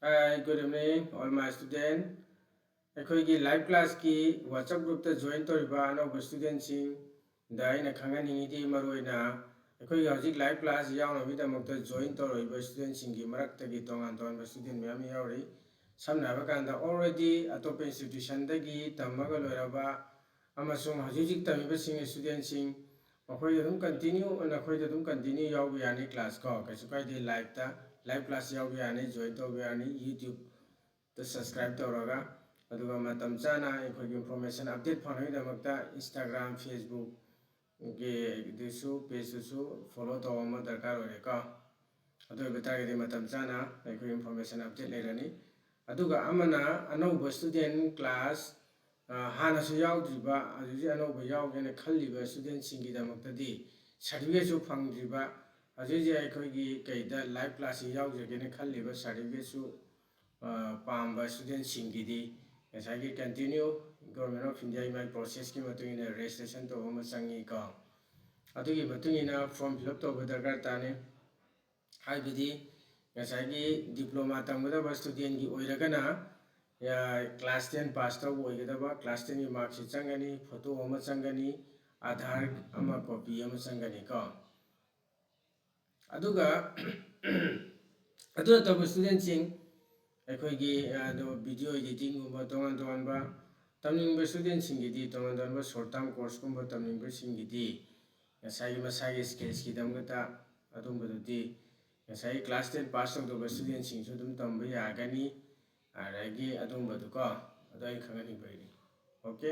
Hi, good evening, all my student. ꯑꯩꯈꯣꯏꯒꯤ live ꯀ꯭ꯂꯥꯁꯀꯤ WhatsApp ꯒ꯭ꯔꯨꯞꯇ ꯖꯣꯏꯟ ꯇꯧꯔꯤꯕ ꯑꯅꯧꯕ ꯁ꯭ꯇꯨꯗꯦꯟꯠꯁꯤꯡꯗ ꯑꯩꯅ ꯈꯪꯍꯟꯅꯤꯡꯉꯤꯗꯤ ꯃꯔꯨꯑꯣꯏꯅ ꯑꯩꯈꯣꯏꯒꯤ ꯍꯧꯖꯤꯛ ꯂꯥꯏꯚ ꯀ꯭ꯂꯥꯁ ꯌꯥꯎꯅꯕꯒꯤꯗꯃꯛꯇ ꯖꯣꯏꯟ ꯇꯧꯔꯤꯕ ꯁ꯭ꯇꯨꯗꯦꯟꯠꯁꯤꯡꯒꯤ ꯃꯔꯛꯇꯒꯤ ꯇꯣꯉꯥꯟ ꯇꯣꯉꯥꯟꯕ ꯁ꯭ꯇꯨꯗꯦꯟꯠ ꯃꯌꯥꯝ ꯌꯥꯎꯔꯤ ꯁꯝꯅ ꯍꯥꯏꯕ ꯀꯥꯟꯗ ꯑꯣꯜꯔꯦꯗꯤ ꯑꯇꯣꯞꯄ ꯏꯟꯁꯇꯤꯇ꯭ꯌꯨꯁꯟꯗꯒꯤ ꯇꯝꯃꯒ ꯂꯣꯏꯔꯕ ꯑꯃꯁꯨꯡ ꯍꯧꯖꯤꯛ ꯍꯧꯖꯤꯛ ꯇꯝꯃꯤꯕꯁꯤꯡ ꯁ꯭ꯇꯨꯗꯦꯟꯠꯁꯤꯡ ꯃꯈꯣꯏꯗ ꯑꯗꯨꯝ ꯀꯟꯇꯤꯅ꯭ꯌꯨ ꯌꯥꯎꯕ ꯌꯥꯅꯤ ꯀ꯭ꯂꯥꯁ ꯀꯣ ꯀꯩꯁꯨ ꯀꯥꯏꯗꯦ ꯂꯥꯏꯚ ꯀ꯭ꯂꯥꯁ ꯌꯥꯎꯕ ꯌꯥꯅꯤ ꯖꯣꯏꯟ ꯇꯧꯕ ꯌꯥꯅꯤ ꯌꯨꯇ꯭ꯌꯨꯕꯇ ꯁꯕꯁꯀ꯭ꯔꯥꯏꯕ ꯇꯧꯔꯒ ꯑꯗꯨꯒ ꯃꯇꯝ ꯆꯥꯅ ꯑꯩꯈꯣꯏꯒꯤ ꯏꯟꯐꯣꯔꯃꯦꯁꯟ ꯑꯞꯗꯦꯠ ꯐꯪꯅꯕꯒꯤꯗꯃꯛꯇ ꯏꯟꯁꯇꯥꯒ꯭ꯔꯥꯝ ꯐꯦꯁꯕꯨꯛꯀꯤꯗꯨꯁꯨ ꯄꯦꯖꯇꯨꯁꯨ ꯐꯣꯂꯣ ꯇꯧꯕ ꯑꯃ ꯗꯔꯀꯥꯔ ꯑꯣꯏꯔꯦꯀꯣ ꯑꯗꯨ ꯑꯣꯏꯕ ꯇꯥꯔꯒꯗꯤ ꯃꯇꯝ ꯆꯥꯅ ꯑꯩꯈꯣꯏ ꯏꯟꯐꯣꯔꯃꯦꯁꯟ ꯑꯞꯗꯦꯠ ꯂꯩꯔꯅꯤ ꯑꯗꯨꯒ ꯑꯃꯅ ꯑꯅꯧꯕ ꯁ꯭ꯇꯨꯗꯦꯟꯠ ꯀ꯭ꯂꯥꯁ ꯍꯥꯟꯅꯁꯨ ꯌꯥꯎꯗ꯭ꯔꯤꯕ ꯍꯧꯖꯤꯛ ꯑꯅꯧꯕ ꯌꯥꯎꯒꯦꯅ ꯈꯜꯂꯤꯕ ꯁ꯭ꯇꯨꯗꯦꯟꯠꯁꯤꯡꯒꯤꯗꯃꯛꯇꯗꯤ ꯁꯥꯔꯇꯤꯐꯤꯀꯦꯠꯁꯨ ꯐꯪꯗ꯭ꯔꯤꯕ ꯍꯧꯖꯤꯛ ꯑꯩꯈꯣꯏꯒꯤ ꯀꯩꯗ ꯂꯥꯏꯚ ꯀ꯭ꯂꯥꯁꯁꯤ ꯌꯥꯎꯖꯒꯦꯅ ꯈꯜꯂꯤꯕ ꯁꯥꯔꯇꯤꯐꯤꯀꯦꯠꯁꯨ ꯄꯥꯝꯕ ꯁ꯭ꯇꯨꯗꯦꯟꯠꯁꯤꯡꯒꯤꯗꯤ ꯉꯁꯥꯏꯒꯤ ꯀꯟꯇꯤꯅ꯭ꯌꯨ ꯒꯣꯔꯃꯦꯟꯠ ꯑꯣꯐ ꯏꯟꯗꯤꯌꯥꯒꯤ ꯃꯥꯒꯤ ꯄ꯭ꯔꯣꯁꯦꯁꯀꯤ ꯃꯇꯨꯡ ꯏꯟꯅ ꯔꯦꯖꯤꯁꯇ꯭ꯔꯦꯁꯟ ꯇꯧꯕ ꯑꯃ ꯆꯪꯉꯤꯀꯣ ꯑꯗꯨꯒꯤ ꯃꯇꯨꯡ ꯏꯟꯅ ꯐꯣꯔꯝ ꯐꯤꯜ ꯑꯞ ꯇꯧꯕ ꯗꯔꯀꯥꯔ ꯇꯥꯅꯤ ꯍꯥꯏꯕꯗꯤ ꯉꯁꯥꯏꯒꯤ ꯗꯤꯄ꯭ꯂꯣꯃꯥ ꯇꯝꯒꯗꯕ ꯁ꯭ꯇꯨꯗꯦꯟꯠꯒꯤ ꯑꯣꯏꯔꯒꯅ ꯀ꯭ꯂꯥꯁ 10 ꯄꯥꯁ ꯇꯧꯕ ꯑꯣꯏꯒꯗꯕ ꯀ꯭ꯂꯥꯁ 10ꯒꯤ ꯃꯥꯔꯛꯁꯤꯠ ꯆꯪꯒꯅꯤ ꯐꯣꯇꯣ ꯑꯃ ꯆꯪꯒꯅꯤ आधार कॉपी अदुगा स्टूडेंट वीडियो एडिटिंग तोान तोानब तमनिंग स्टूडेंट तोान तोानब शॉर्ट टर्म कोर्स तमनिंग मसा स्किल्स की क्लास 10 पास तौब स्टूडेंट तब यागनी खंगनी ओके।